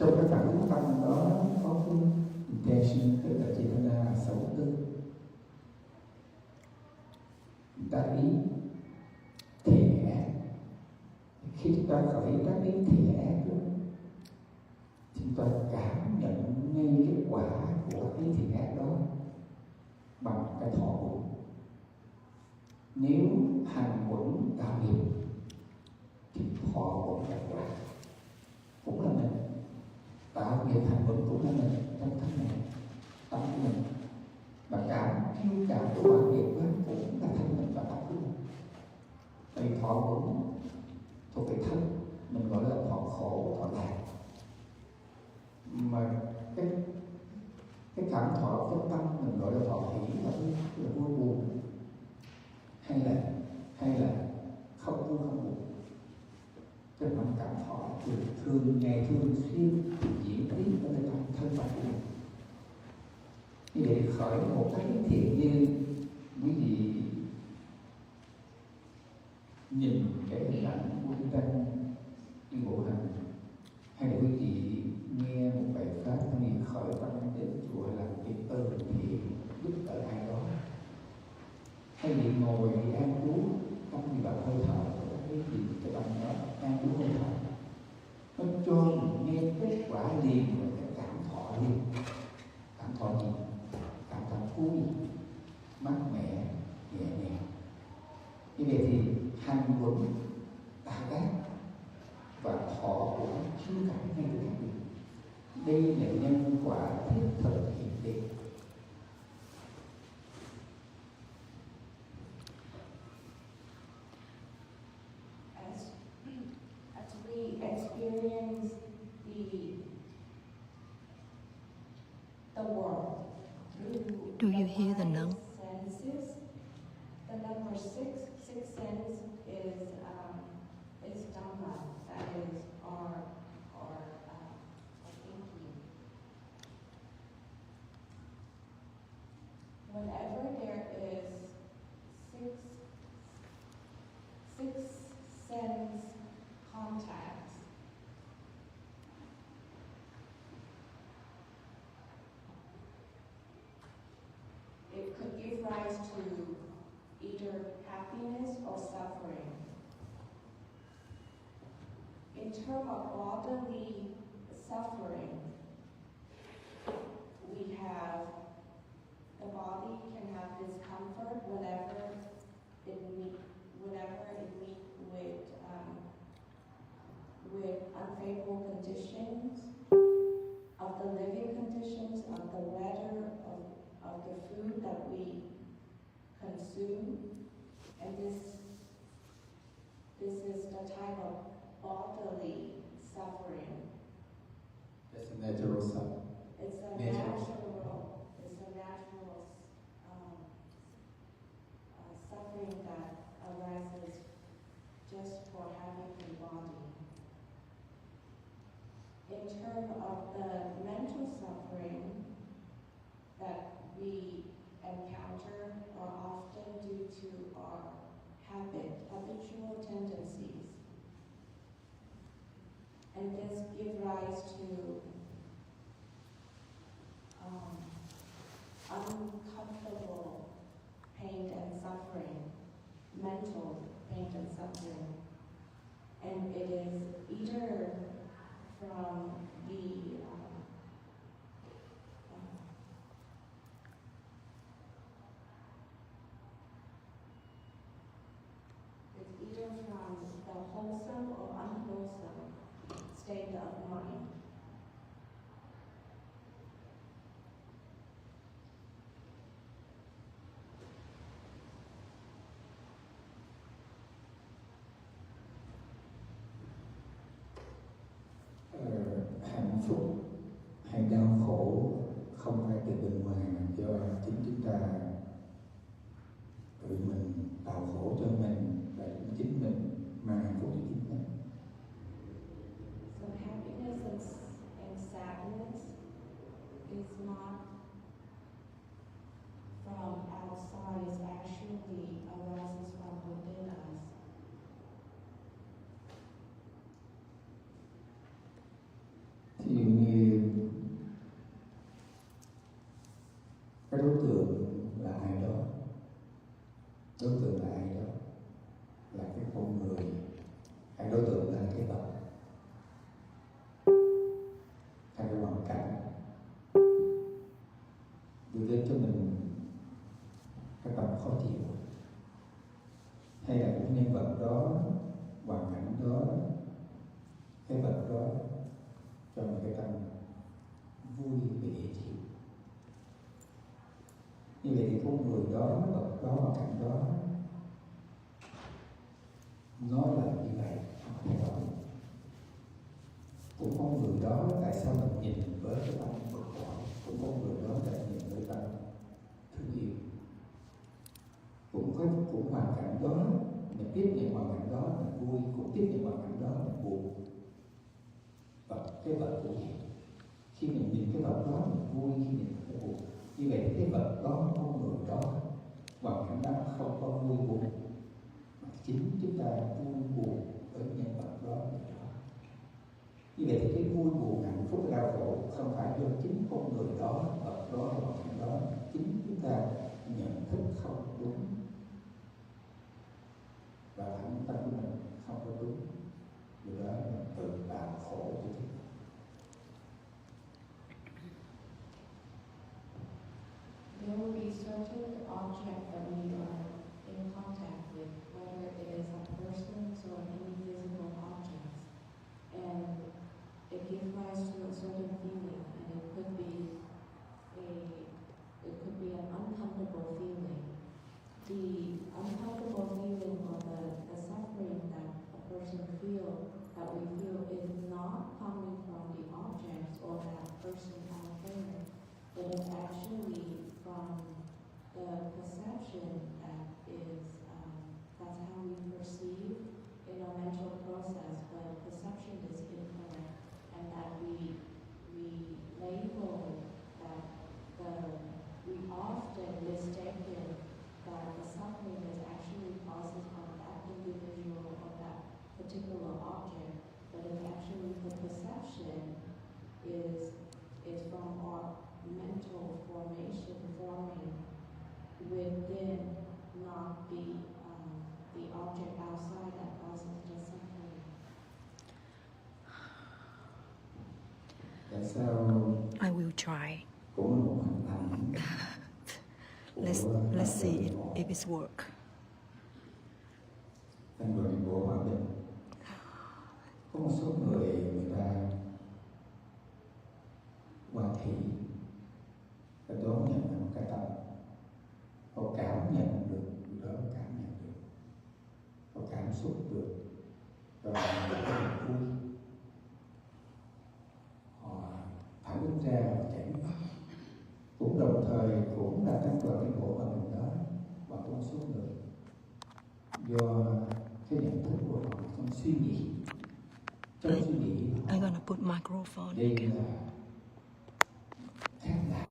Trong cái phản ứng tâm đó có cái intention, tức là chethiya, xấu tư, tác ý, thiện ác. Khi chúng ta khởi tác ý thiện ác đó, chúng ta cảm nhận ngay cái quả của cái thiện ác đó bằng cái thọ uẩn. Nếu hành uẩn tạo nghiệp thì thọ uẩn là quả, cũng là mình. Tạo nghiệp hành uẩn cũng là mình trong thân này, tâm của mình. Và cảm kiêu cảm của quả nghiệp đó cũng là thân mình và tâm của mình. Vì thọ uẩn thuộc về thân, mình gọi là thọ khổ, thọ lạc. Mà cái cảm thọ trong tâm mình gọi là thọ hỷ, là vui buồn, hay là không vui không buồn. Cái năm cảm thọ thường ngày thường xuyên diễn tiến ở nơi trong thân phận của mình. Như vậy khởi một cái thiện như quý vị nhìn cái hình ảnh của chúng ta đi bộ hành, hay là quý vị nghe một bài pháp quý vị khởi tâm đến chùa làm việc từ thiện giúp đỡ ai đó, hay vị ngồi vị an trú trong gì bạn hơi thở, cái gì cái tâm đó an trú hơi thở, nó cho mình nghe kết quả liền và cái cảm thọ liền. Cảm thọ gì? Cảm thọ vui, mát mẻ, nhẹ nhàng. Như vậy thì hành uẩn tạo tác và thọ uẩn chiếu cảm ngay từ các việc. Đây là nhân quả thiết thực hiện tiền. As we experience the world through Do you hear the note? senses, the number sixth sense is dhamma, that is our thinking. Whenever there is six sense contacts, it could give rise to either happiness or suffering. In terms of bodily suffering, we have the body can have discomfort whenever it meets with unfavorable conditions of the living conditions, of the weather, of the food that we consume, and this is the type of bodily suffering. That's a natural suffering. It's a natural suffering that arises just for having a body. In terms of the mental suffering that we encounter are often due to our habitual tendencies. And this gives rise to uncomfortable pain and suffering, mental pain and suffering. And it is either from the wholesome or unwholesome state of mind. Hạnh phúc hay đau khổ không phải từ bên ngoài, mà do chính chúng ta tự mình tạo khổ cho mình và chính mình mang hạnh phúc cho chính mình. So happiness and sadness is not from outside, it actually arises from within us. Thì vật đó, hoàn cảnh đó, cái vật đó cho một cái tâm vui và dễ chịu. Như vậy thì con người đó, vật đó, hoàn cảnh đó nó là như vậy, không thay đổi. Cũng con người đó, tại sao mình nhìn với cái tâm bực bội? Cũng con người đó lại nhìn với tâm thương yêu. Cũng hoàn cảnh đó, mình tiếp nhận hoàn cảnh đó mình vui, cũng tiếp nhận hoàn cảnh đó mình buồn. Và cái vật của gì? Khi mình nhìn cái vật đó mình vui, khi nhìn cái buồn. Như vậy thì cái vật đó, con người đó, hoàn cảnh đó không có vui buồn. Mà chính chúng ta vui buồn với nhân vật đó. Như vậy thì cái vui buồn, hạnh phúc, đau khổ không phải do chính con người đó, vật đó, hoàn cảnh đó. Chính chúng ta nhận thức không đúng. Và thẳng tâm của mình không có đúng. Điều đó là tự tạo khổ cho chúng ta. There will be certain objects that we are in contact with, whether it is a person or any physical objects, and it gives rise to a certain feeling, and it could be an uncomfortable feeling. The uncomfortable feeling or the suffering that a person that we feel is not coming from the objects or that person out there, but it's actually from the perception that is, that's how we perceive in our mental process, but perception is incorrect, and that we label that we often mistaken that the suffering is actually causes from that individual or that particular object, but it's actually the perception is from our mental formation forming within, not the object outside that causes the suffering. Tại sao I will try. cũng một hình ảnh Let's see if it's work. Anh vừa đi bộ hòa bình, có một số người ta hoàn thị và đón nhận một cái tâm, họ cảm nhận được điều đó, cảm nhận được, họ cảm xúc được và họ rất vui, họ phản ứng ra, họ chảy nước mắt. Cũng đồng thời cũng là tăng cường cái bộ hòa bình đó và có một số người do cái nhận thức của họ trong suy nghĩ I'm gonna put microphone. đây là khác lạ.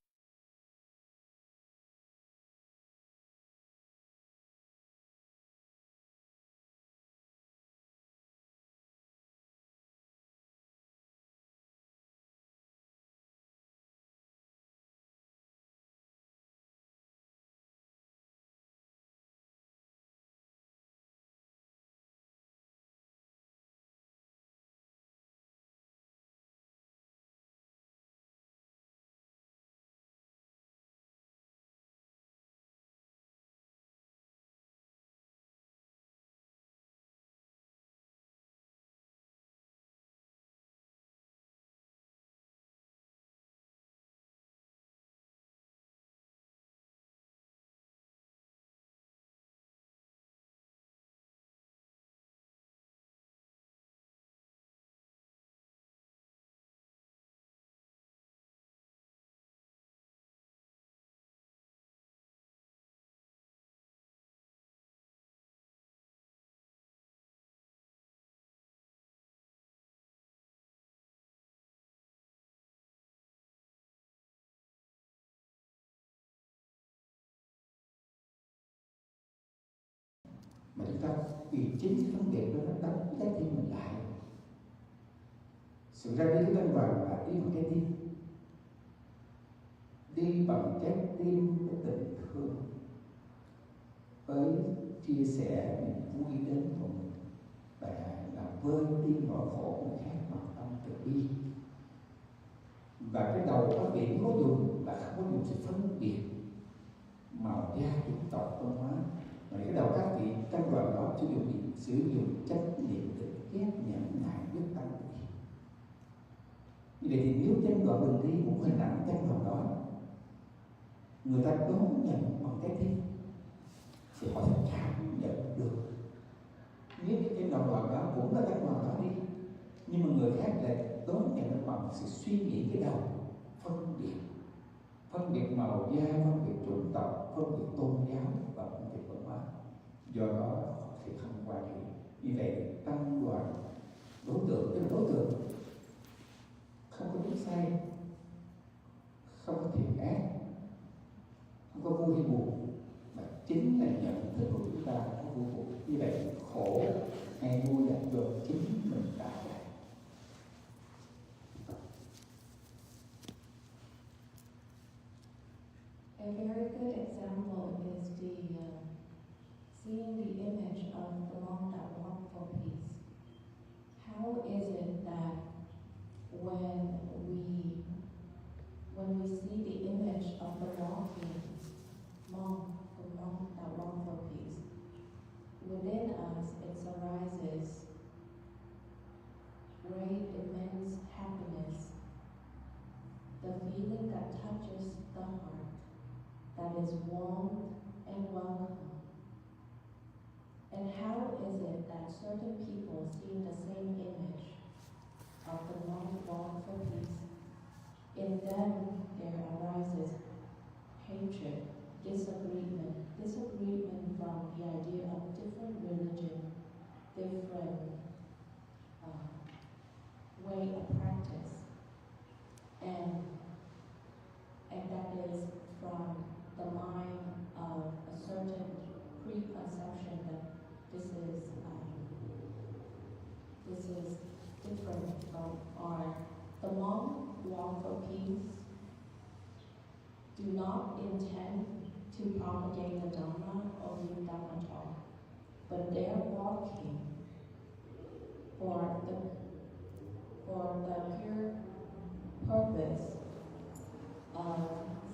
Mà chúng ta vì chính cái phân biệt đó nó đóng trái tim mình lại. Sự ra đi cái bên ngoài là đi bằng trái tim, đi bằng trái tim với tình thương, với chia sẻ niềm vui đến của mình, và làm vơi đi nỗi khổ người khác bằng tâm từ bi. Và cái đầu phát triển có dùng là không có dùng sự phân biệt màu da, chủng tộc, văn hóa. Mà cái đầu các vị tăng đoàn đó sử dụng gì? sử dụng chánh niệm để ghét nhẫn nại nhất tâm. Như vậy thì nếu chân đoạn mình đi một hình ảnh chân đoạn đó, người ta đón nhận bằng cái thi thì họ sẽ cảm nhận được. Nếu cái đoạn đó cũng là chân đoạn đó đi, nhưng mà người khác lại đón nhận nó bằng sự suy nghĩ cái đầu, phân biệt màu da, phân biệt chủng tộc, phân biệt tôn giáo và phân biệt văn hóa. Do đó họ sẽ không qua hiểu. Như vậy tăng đoàn đối tượng, tức là đối tượng không có đúng sai, không có thiện ác, không có vui hay buồn, mà chính là nhận thức của chúng ta có vui buồn. Như vậy khổ hay vui là do chính mình tạo ra. A very good example is seeing the image of the monk that walked for peace. How is it that when we see the image of the walking monk, the monk that walked for peace, within us it arises great, immense happiness, the feeling that touches the heart, that is warm and welcome. And how is it that certain people seeing the same image of the monk walk for peace, in them there arises hatred, disagreement from the idea of different religion, different way of practice, and that is from the mind of a certain preconception that this is different from our. The monk walk for peace do not intend to propagate the dhamma or give dhamma talk, but they're walking for the pure purpose of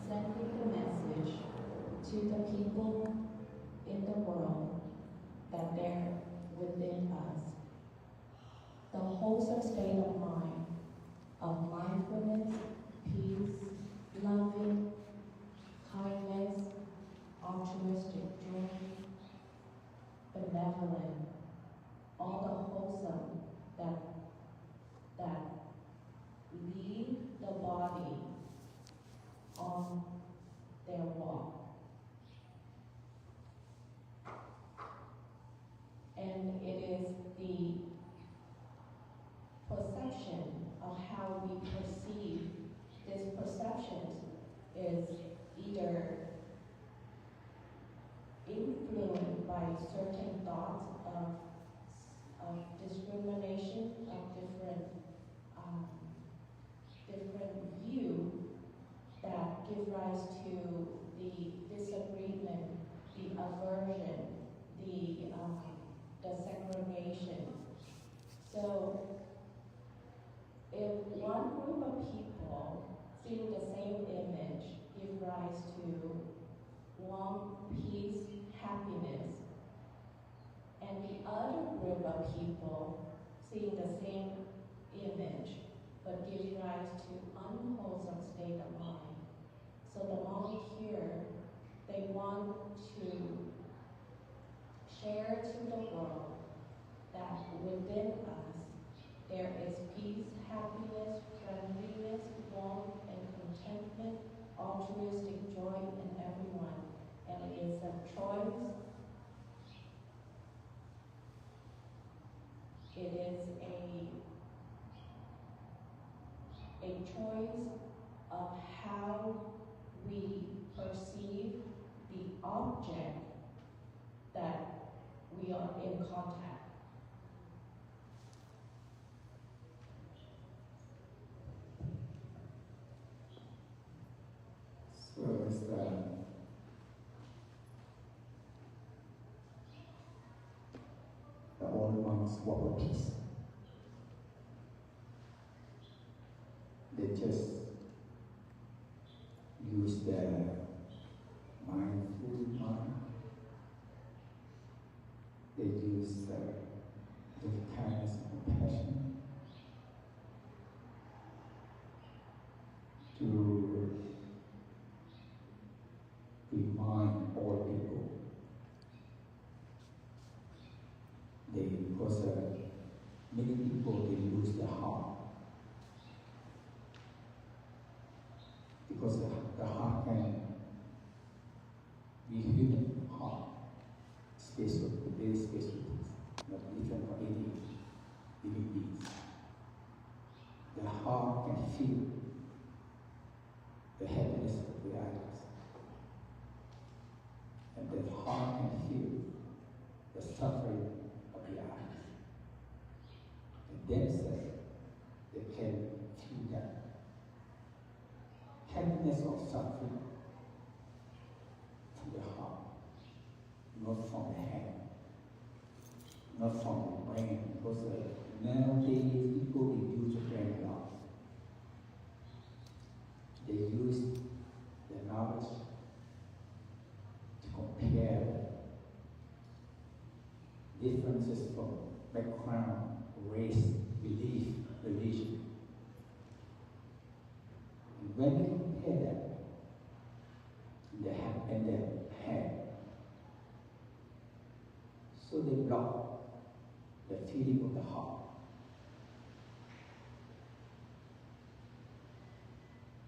sending the message to the people in the world that they're within us. The wholesome state of mind, of mindfulness, peace, loving, kindness, altruistic joy, benevolent, all the wholesome that lead the body on their walk. And it is the perception of how we perceive. This perception is either influenced by certain thoughts of discrimination, of different view that give rise to the disagreement, the aversion, the segregation. So if one group of people seeing the same image give rise to warm, peace, happiness, and the other group of people seeing the same image but give rise to unwholesome state of mind. So the monk here, they want to share to the world that within us there is peace, happiness, friendliness, warmth, and contentment, altruistic joy in everyone. And it is a choice. It is a choice of how we perceive the object that we are in contact. So it's the old monks walk for peace. They just use their mindful mind. They use to remind all people because many people they lose their heart because the heart can be human heart, special, very special things, not different from any living beings. The heart can feel the happiness of the others, and the heart can feel the suffering of the others. And themselves, they can feel that happiness or suffering from the heart, not from the head, not from the brain, because nowadays people they use the brain a lot. They use the knowledge to compare differences from background, race, belief, religion. And when they compare that, they have in their head, so they block the feeling of the heart.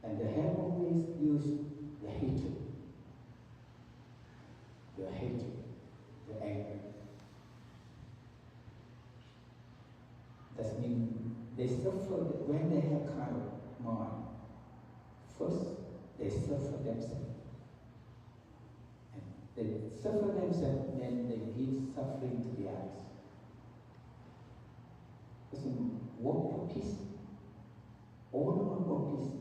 And they have always used the hatred, the anger. That means they suffer when they have kind of mind. First, they suffer themselves. And they suffer themselves, then they give suffering to the others. Listen, work for peace. All over work peace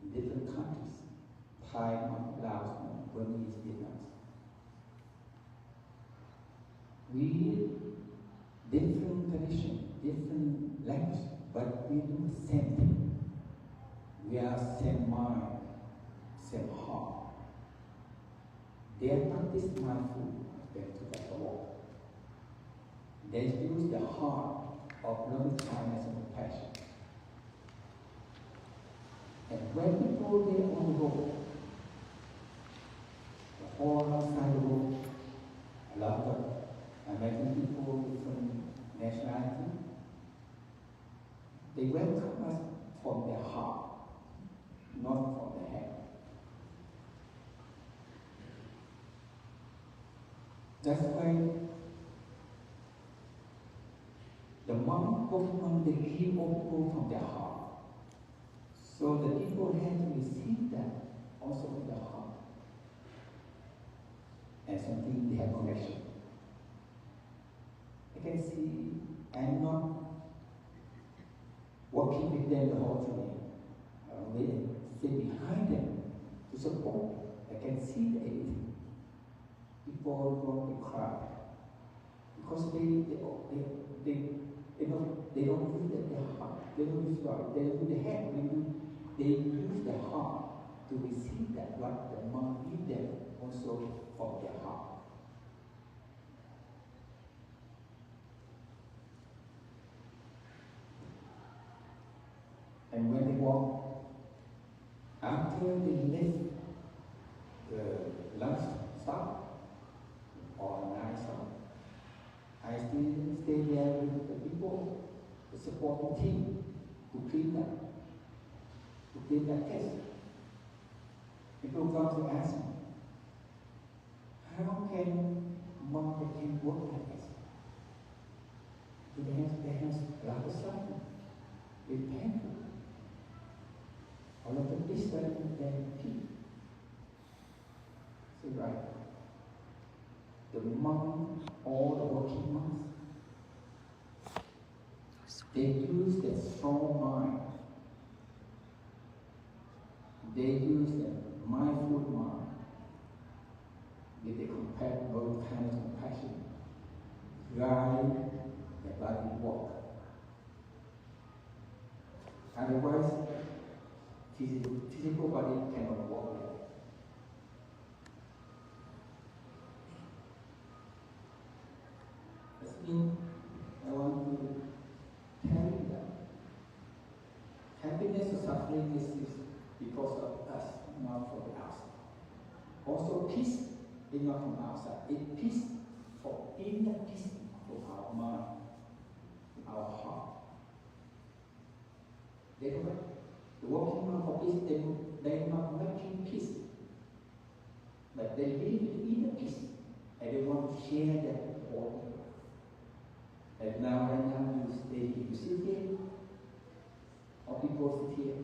in different countries. Thailand, Laos, Burmese, Vietnam. We different tradition, different language, but we do the same thing. We are same mind, same heart. They are practice mindful them to that walk. They use the heart of loving kindness and compassion. And when people they on the road, all outside the road, a lot of American people from nationality, they welcome us from their heart, not from their head. That's why the monk, they give all people from their heart. So the people have to receive that also from their heart. And something they have connection. I can see I'm not walking with them the whole time. They sit behind them to support. I can see everything. People want to cry because they don't use their heart. They don't use God. They don't use the head. They use the heart to receive that what the monk gives them also from their heart. And when they walk, after they leave the lunch stop or night stop, I still stay there with the people, the supporting team, to clean that test. People come to ask me, how can monk can work like this? They have a lot of suffering. It's painful. A lot of distance and peace. So right. The monk, all the working monks, they use their strong mind. They use their mindful mind with the both kind of compassion, guide the body walk. Otherwise, physical body cannot walk like that. That's mean I want to tell you that happiness or suffering is because of us, not from the outside. Also, peace is not from outside. It's peace for inner peace of our mind, our heart. They don't make, the working man for peace, they're not making peace, but they live in inner peace, and they want to share that with all people. Like now, right now, you stay here, you sit here, or people sit here.